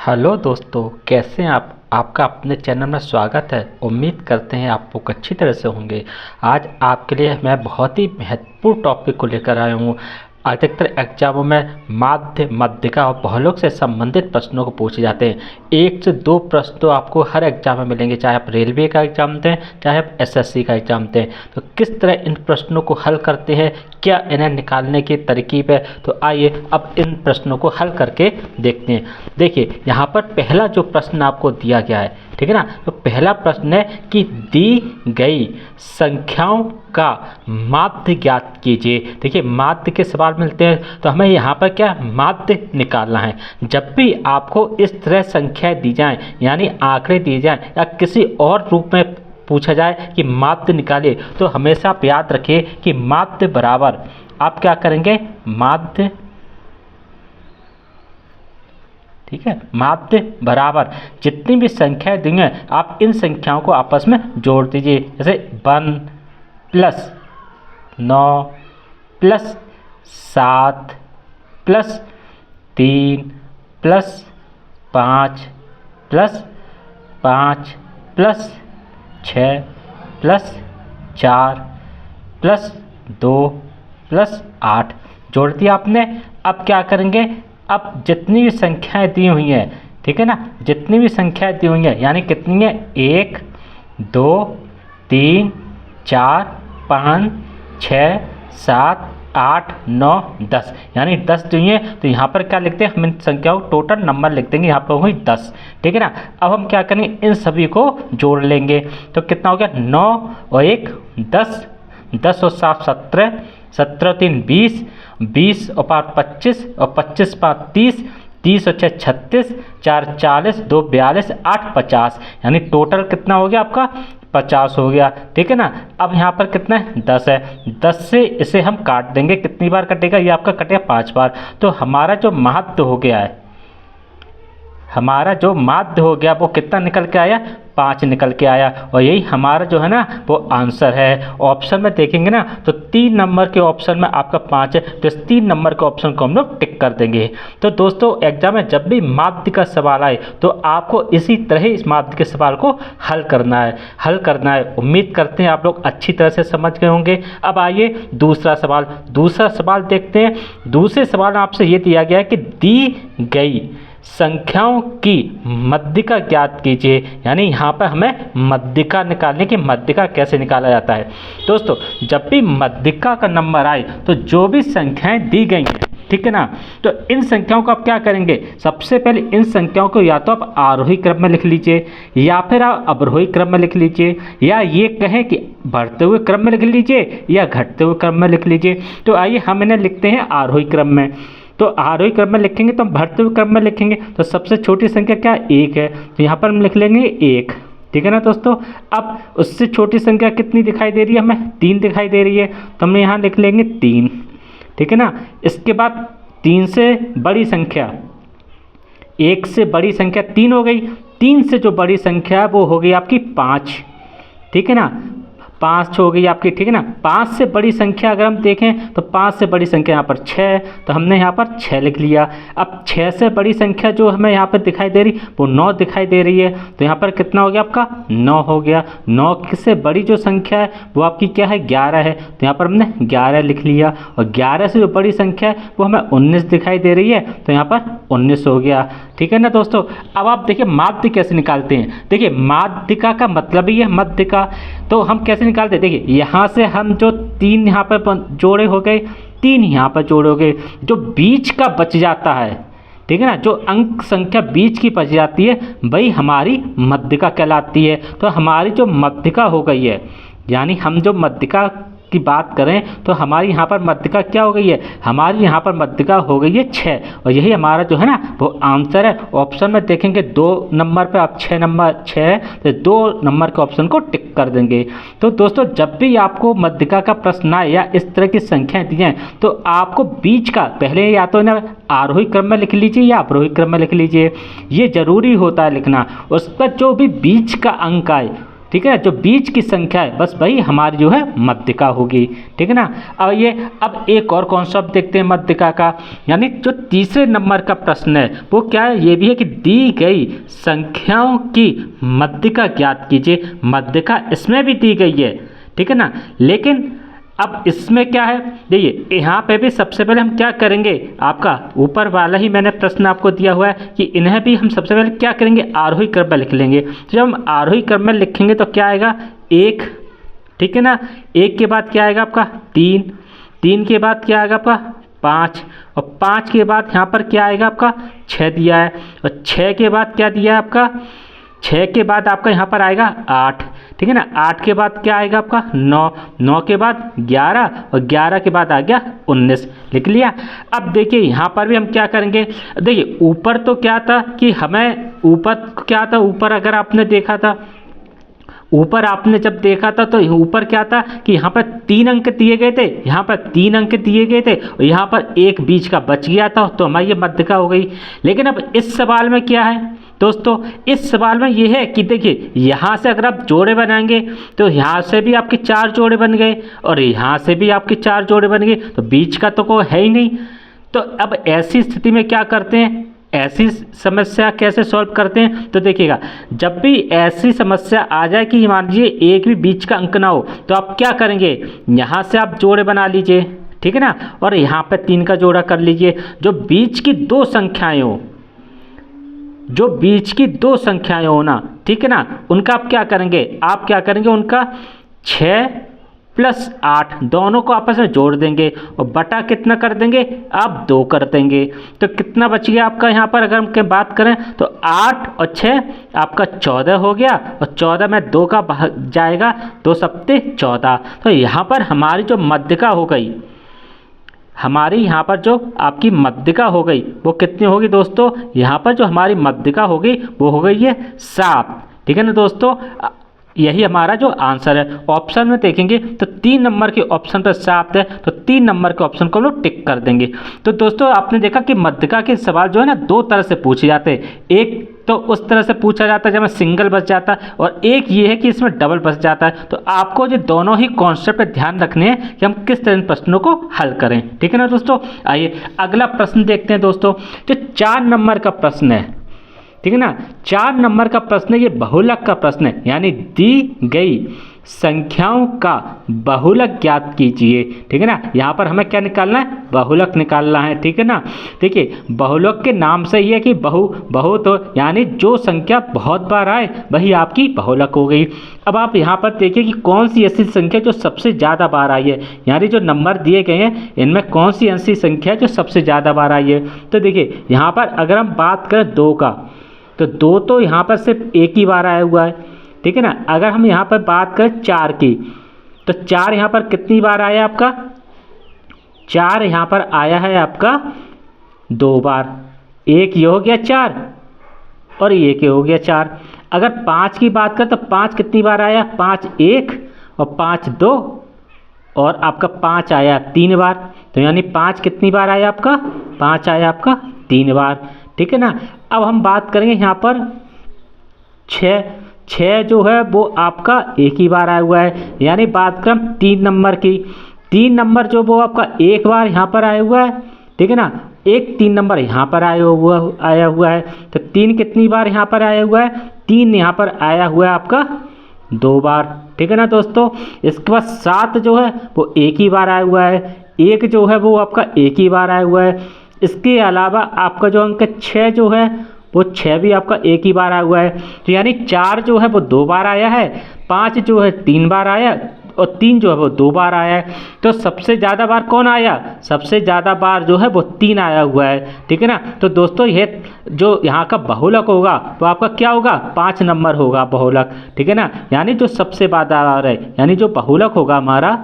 Hello दोस्तों, कैसे हैं आप। आपका अपने चैनल में स्वागत है। उम्मीद करते हैं आप लोग अच्छी तरह से होंगे। आज आपके लिए मैं बहुत ही महत्वपूर्ण टॉपिक को लेकर आया हूँ। अधिकतर एग्जामों में माध्य, मध्यिका और बहुलक से संबंधित प्रश्नों को पूछे जाते हैं। 1 से 2 प्रश्न तो आपको हर एग्जाम में मिलेंगे, चाहे आप रेलवे का एग्जाम दें, चाहे आप एसएससी का एग्जाम दें। तो किस तरह इन प्रश्नों को हल करते हैं, क्या इन्हें निकालने की तरकीब है, तो आइए अब इन प्रश्नों को हल करके देखते हैं। देखिए, यहाँ पर पहला जो प्रश्न आपको दिया गया है, ठीक है ना। तो पहला प्रश्न है कि दी गई संख्याओं का माध्य ज्ञात कीजिए। देखिए, माध्य के सवाल मिलते हैं तो हमें यहाँ पर क्या माध्य निकालना है। जब भी आपको इस तरह संख्याएं दी जाएं, यानी आंकड़े दिए जाएं या किसी और रूप में पूछा जाए कि माध्य निकालिए, तो हमेशा आप याद रखिए कि माध्य बराबर आप क्या करेंगे, माध्य, ठीक है, माध्य बराबर जितनी भी संख्याएं दी हैं आप इन संख्याओं को आपस में जोड़ दीजिए। जैसे 1 + 9 + 7 + 3 + 5 + 5 + 6 + 4 + 2 + 8 जोड़ दिया आपने। अब क्या करेंगे, अब जितनी भी संख्याएं दी हुई हैं, ठीक है ना, जितनी भी संख्याएं दी हुई हैं यानी कितनी है, 1 2 3 4 5 6 7 8 9 10, यानी 10 दी हुई हैं। तो यहाँ पर क्या लिखते हैं, हम इन संख्याओं को टोटल नंबर लिख देंगे, यहाँ पर हुई 10, ठीक है ना। अब हम क्या करेंगे, इन सभी को जोड़ लेंगे। तो कितना हो गया, 9 और 1 10, 10 और 7 17, 17 और 3 20, 20 और 5 25 और 25 5 30, 30 और 6 36, 4 40, 2 42, 8 50, यानी टोटल कितना हो गया आपका, 50 हो गया, ठीक है ना। अब यहाँ पर कितना है, 10 है। 10 से इसे हम काट देंगे, कितनी बार कटेगा, ये आपका कटेगा 5 बार। तो हमारा जो माध्य हो गया है, हमारा जो माध्य हो गया वो कितना निकल के आया, 5 निकल के आया। और यही हमारा जो है ना वो आंसर है। ऑप्शन में देखेंगे ना तो 3 नंबर के ऑप्शन में आपका 5 है, तो इस 3 नंबर के ऑप्शन को हम लोग टिक कर देंगे। तो दोस्तों, एग्जाम में जब भी माध्य का सवाल आए तो आपको इसी तरह ही इस माध्य के सवाल को हल करना है। उम्मीद करते हैं आप लोग अच्छी तरह से समझ गए होंगे। अब आइए दूसरा सवाल देखते हैं। दूसरे सवाल में आपसे ये दिया गया है कि दी गई संख्याओं की मध्यिका ज्ञात कीजिए, यानी यहाँ पर हमें मध्यिका निकालने की, मध्यिका कैसे निकाला जाता है। दोस्तों, जब भी मध्यिका का नंबर आए तो जो भी संख्याएं दी गई हैं, ठीक है ना, तो इन संख्याओं को आप क्या करेंगे, सबसे पहले इन संख्याओं को या तो आप आरोही क्रम में लिख लीजिए, या फिर आप अवरोही क्रम में लिख लीजिए, या ये कहें कि बढ़ते हुए क्रम में लिख लीजिए या घटते हुए क्रम में लिख लीजिए। तो आइए हम इन्हें लिखते हैं आरोही क्रम में। तो आरोही क्रम में लिखेंगे तो हम बढ़ते हुए क्रम में लिखेंगे। तो सबसे छोटी संख्या क्या, 1 है, तो यहाँ पर हम लिख लेंगे 1, ठीक है ना दोस्तों। अब उससे छोटी संख्या कितनी दिखाई दे रही है, हमें 3 दिखाई दे रही है, तो हम यहाँ लिख लेंगे 3, ठीक है ना। इसके बाद 3 से बड़ी संख्या, 1 से बड़ी संख्या 3 हो गई। 3 से जो बड़ी संख्या है वो हो गई आपकी 5, ठीक है ना, 5 हो गई आपकी, ठीक है ना। 5 से बड़ी संख्या अगर हम देखें तो 5 से बड़ी संख्या यहाँ पर 6, तो हमने यहाँ पर 6 लिख लिया। अब 6 से बड़ी संख्या जो हमें यहाँ पर दिखाई दे रही वो 9 दिखाई दे रही है, तो यहाँ पर कितना हो गया आपका, 9 हो गया। 9 से बड़ी जो संख्या है वो आपकी क्या है, 11 है, तो यहाँ पर हमने 11 लिख लिया। और 11 से जो बड़ी संख्या है वो हमें 19 दिखाई दे रही है, तो यहाँ पर 19 हो गया, ठीक है ना दोस्तों। अब आप देखिए माध्य कैसे निकालते हैं। देखिए, माध्यिका का मतलब ही है मध्यिका, तो हम कैसे निकालते हैं। देखिए, यहाँ से हम जो 3 यहाँ पर जोड़े हो गए, 3 यहाँ पर जोड़े हो गए, जो बीच का बच जाता है, ठीक है ना, जो अंक संख्या बीच की बच जाती है वही हमारी मध्यिका कहलाती है। तो हमारी जो मध्यिका हो गई है, यानी हम जो मध्यिका की बात करें तो हमारी यहाँ पर मध्यिका क्या हो गई है, हमारी यहाँ पर मध्यिका हो गई है 6, और यही हमारा जो है ना वो आंसर है। ऑप्शन में देखेंगे 2 नंबर पे आप 6 तो 2 नंबर के ऑप्शन को टिक कर देंगे। तो दोस्तों, जब भी आपको मध्यिका का प्रश्न आए या इस तरह की संख्याएं दी जाएँ तो आपको बीच का पहले या तो ना आरोही क्रम में लिख लीजिए या अवरोही क्रम में लिख लीजिए, ये जरूरी होता है लिखना। उसका जो भी बीच का अंक आए, ठीक है, जो बीच की संख्या है बस वही हमारी जो है मध्यिका होगी। ठीक है ना। अब एक और कॉन्सेप्ट देखते हैं मध्यिका का, यानी जो तीसरे नंबर का प्रश्न है वो क्या है, ये भी है कि दी गई संख्याओं की मध्यिका ज्ञात कीजिए। मध्यिका इसमें भी दी गई है, ठीक है ना, लेकिन अब इसमें क्या है, देखिए यहाँ पे भी सबसे पहले हम क्या करेंगे, आपका ऊपर वाला ही मैंने प्रश्न आपको दिया हुआ है कि इन्हें भी हम सबसे पहले क्या करेंगे, आरोही क्रम में लिख लेंगे। तो जब हम आरोही क्रम में लिखेंगे तो क्या आएगा, 1, ठीक है ना, 1 के बाद क्या आएगा आपका 3, 3 के बाद क्या आएगा आपका 5, और 5 के बाद यहाँ पर क्या आएगा आपका 6 दिया है, और 6 के बाद क्या दिया है आपका, 6 के बाद आपका यहाँ पर आएगा 8, ठीक है ना, 8 के बाद क्या आएगा आपका 9, 9 के बाद 11, और 11 के बाद आ गया 19, लिख लिया। अब देखिए यहाँ पर भी हम क्या करेंगे, देखिए ऊपर तो क्या था कि हमें ऊपर क्या था, ऊपर अगर आपने देखा था, ऊपर आपने जब देखा था तो ऊपर क्या था कि यहाँ पर 3 अंक दिए गए थे, यहाँ पर 3 अंक दिए गए थे, और यहाँ पर एक बीच का बच गया था, तो हमारी ये मध्यिका हो गई। लेकिन अब इस सवाल में क्या है दोस्तों, इस सवाल में ये है कि देखिए यहाँ से अगर आप जोड़े बनाएंगे तो यहाँ से भी आपके 4 जोड़े बन गए, और यहाँ से भी आपके 4 जोड़े बन गए, तो बीच का तो कोई है ही नहीं। तो अब ऐसी स्थिति में क्या करते हैं, ऐसी समस्या कैसे सॉल्व करते हैं, तो देखिएगा जब भी ऐसी समस्या आ जाए कि मान लीजिए एक भी बीच का अंक ना हो, तो आप क्या करेंगे, यहाँ से आप जोड़े बना लीजिए, ठीक है ना, और यहाँ पे 3 का जोड़ा कर लीजिए। जो बीच की 2 संख्याएं हो, जो बीच की 2 संख्याएं हो ना, ठीक है ना, उनका आप क्या करेंगे, आप क्या करेंगे, उनका 6 + 8 दोनों को आपस में जोड़ देंगे, और बटा कितना कर देंगे, आप 2 कर देंगे। तो कितना बच गया आपका, यहाँ पर अगर हम बात करें तो 8 और 6 आपका 14 हो गया, और 14 में 2 का भाग जाएगा, 2 सत्ते 14। तो यहाँ पर हमारी जो मध्यिका हो गई, हमारी यहाँ पर जो आपकी मध्यिका हो गई वो कितनी होगी दोस्तों, यहाँ पर जो हमारी मध्यिका होगी वो हो गई है 7, ठीक है ना दोस्तों। यही हमारा जो आंसर है। ऑप्शन में देखेंगे तो 3 नंबर के ऑप्शन पर 7 है, तो 3 नंबर के ऑप्शन को हम लोग टिक कर देंगे। तो दोस्तों आपने देखा कि मध्यिका के सवाल जो है ना 2 तरह से पूछे जाते हैं। एक तो उस तरह से पूछा जाता है जब सिंगल बच जाता है, और एक ये है कि इसमें डबल बच जाता है। तो आपको ये दोनों ही कॉन्सेप्ट पर ध्यान रखने हैं कि हम किस तरह प्रश्नों को हल करें, ठीक है ना दोस्तों। आइए अगला प्रश्न देखते हैं दोस्तों, जो 4 नंबर का प्रश्न है, ठीक है ना, 4 नंबर का प्रश्न है, ये बहुलक का प्रश्न है, यानी दी गई संख्याओं का बहुलक ज्ञात कीजिए, ठीक है ना। यहाँ पर हमें क्या निकालना है, बहुलक निकालना है, ठीक है ना। देखिए बहुलक के नाम से ही है कि बहु तो यानी जो संख्या बहुत बार आए वही आपकी बहुलक हो गई। अब आप यहाँ पर देखिए कि कौन सी ऐसी संख्या जो सबसे ज़्यादा बार आई है, यानी जो नंबर दिए गए हैं इनमें कौन सी ऐसी संख्या है जो सबसे ज़्यादा बार आई है। तो देखिए यहाँ पर अगर हम बात करें 2 का, तो 2 तो यहाँ पर सिर्फ एक ही बार आया हुआ है, ठीक है ना। अगर हम यहाँ पर बात करें 4 की, तो 4 यहाँ पर कितनी बार आया आपका, 4 यहाँ पर आया है आपका 2 बार, एक ये हो गया 4 और एक ये हो गया 4। अगर 5 की बात करें तो 5 कितनी बार आया, 5 1 और 5 2, और आपका 5 आया 3 बार, तो यानी 5 कितनी बार आया आपका, 5 आया आपका 3 बार, ठीक है ना। अब हम बात करेंगे यहाँ पर 6 जो है वो आपका एक ही बार आया हुआ है, यानी बात करें 3 नंबर की, 3 नंबर जो वो आपका एक बार यहाँ पर आया हुआ है, ठीक है ना। एक 3 नंबर यहाँ पर आया हुआ है, तो 3 कितनी बार यहाँ पर आया हुआ है, 3 यहाँ पर आया हुआ है आपका 2 बार, ठीक है ना दोस्तों। इसके बाद 7 जो है वो एक ही बार आया हुआ है, 1 जो है वो आपका एक ही बार आया हुआ है। इसके अलावा आपका जो अंक 6 जो है वो 6 भी आपका एक ही बार आया हुआ है, तो यानी 4 जो है वो 2 बार आया है, 5 जो है 3 बार आया, और 3 जो है वो 2 बार आया है। तो सबसे ज़्यादा बार कौन आया, सबसे ज़्यादा बार जो है वो 3 आया हुआ है, ठीक है ना। तो दोस्तों ये जो यहाँ का बहुलक होगा वो आपका क्या होगा, 5 नंबर होगा बहुलक, ठीक है ना। यानी जो सबसे ज़्यादा बार है, यानी जो बहुलक होगा हमारा,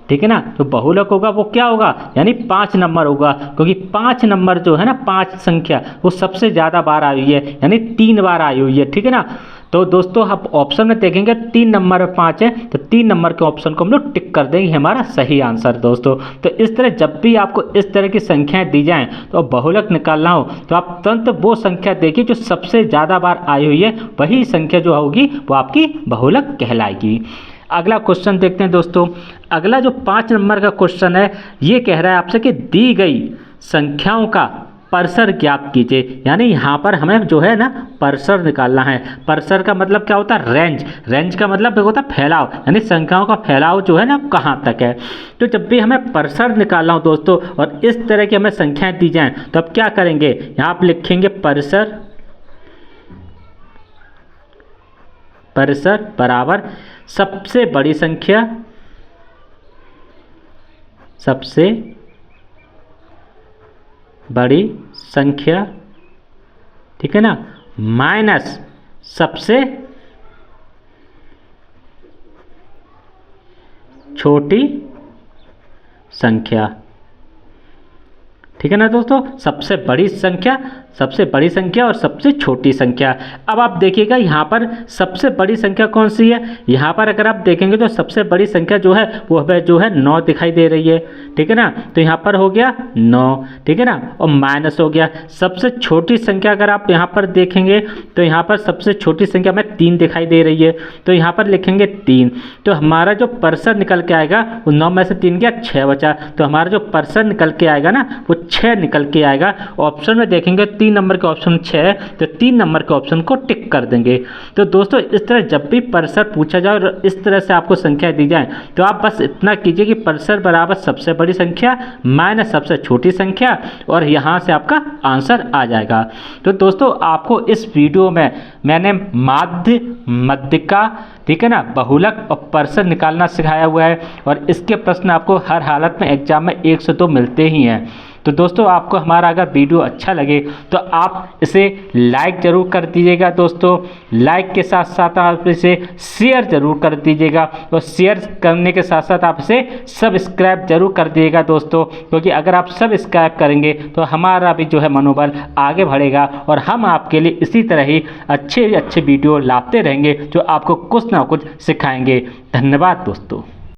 ठीक है ना, तो बहुलक होगा वो क्या होगा, यानी 5 नंबर होगा, क्योंकि 5 नंबर जो है ना, 5 संख्या वो सबसे ज़्यादा बार आई हुई है, यानी 3 बार आई हुई है, ठीक है ना। तो दोस्तों आप ऑप्शन में देखेंगे 3 नंबर और 5 है, तो 3 नंबर के ऑप्शन को हम लोग टिक कर देंगे, हमारा सही आंसर दोस्तों। तो इस तरह जब भी आपको इस तरह की संख्याएं दी जाएं तो बहुलक निकालना हो तो आप तुरंत वो संख्या देखिए जो सबसे ज़्यादा बार आई हुई है, वही संख्या जो होगी वो आपकी बहुलक कहलाएगी। अगला क्वेश्चन देखते हैं दोस्तों। अगला जो 5 नंबर का क्वेश्चन है, ये कह रहा है आपसे कि दी गई संख्याओं का परसर ज्ञात कीजिए। यानी यहाँ पर हमें जो है ना परसर निकालना है। परसर का मतलब क्या होता है? रेंज। रेंज का मतलब होता है फैलाव, यानी संख्याओं का फैलाव जो है ना कहाँ तक है। तो जब भी हमें परसर निकालना हो दोस्तों और इस तरह की हमें संख्याएं दी जाएं तो अब क्या करेंगे, यहाँ आप लिखेंगे परसर, परसर बराबर सबसे बड़ी संख्या, सबसे बड़ी संख्या, ठीक है ना, माइनस सबसे छोटी संख्या, ठीक है ना दोस्तों। सबसे बड़ी संख्या, सबसे बड़ी संख्या और सबसे छोटी संख्या। अब आप देखिएगा यहाँ पर सबसे बड़ी संख्या कौन सी है। यहाँ पर अगर आप देखेंगे तो सबसे बड़ी संख्या जो है वो हमें जो है 9 दिखाई दे रही है, ठीक है ना। तो यहाँ पर हो गया 9, ठीक है ना, और माइनस हो गया। सबसे छोटी संख्या अगर आप यहाँ पर देखेंगे तो यहाँ पर सबसे छोटी संख्या हमें 3 दिखाई दे रही है, तो यहाँ पर लिखेंगे 3। तो हमारा जो परसर निकल के आएगा वो 9 में से 3 गया, 6 बचा। तो हमारा जो परसर निकल के आएगा ना वो 6 निकल के आएगा। ऑप्शन में देखेंगे 3 नंबर के ऑप्शन 6 है, तो 3 नंबर के ऑप्शन को टिक कर देंगे। तो दोस्तों इस तरह जब भी परसर पूछा जाए और इस तरह से आपको संख्या दी जाए तो आप बस इतना कीजिए कि परसर बराबर सबसे बड़ी संख्या माइनस सबसे छोटी संख्या, और यहाँ से आपका आंसर आ जाएगा। तो दोस्तों आपको इस वीडियो में मैंने माध्य, मध्यिका, ठीक है ना, बहुलक और परसर निकालना सिखाया हुआ है, और इसके प्रश्न आपको हर हालत में एग्जाम में 1 से 2 मिलते ही हैं। तो दोस्तों आपको हमारा अगर वीडियो अच्छा लगे तो आप इसे लाइक ज़रूर कर दीजिएगा दोस्तों। लाइक के साथ साथ आप इसे शेयर ज़रूर कर दीजिएगा, और शेयर करने के साथ साथ आप इसे सब्सक्राइब ज़रूर कर दीजिएगा दोस्तों, क्योंकि अगर आप सब्सक्राइब करेंगे तो हमारा भी जो है मनोबल आगे बढ़ेगा, और हम आपके लिए इसी तरह ही अच्छे अच्छे वीडियो लाते रहेंगे जो आपको कुछ ना कुछ सिखाएंगे। धन्यवाद दोस्तों।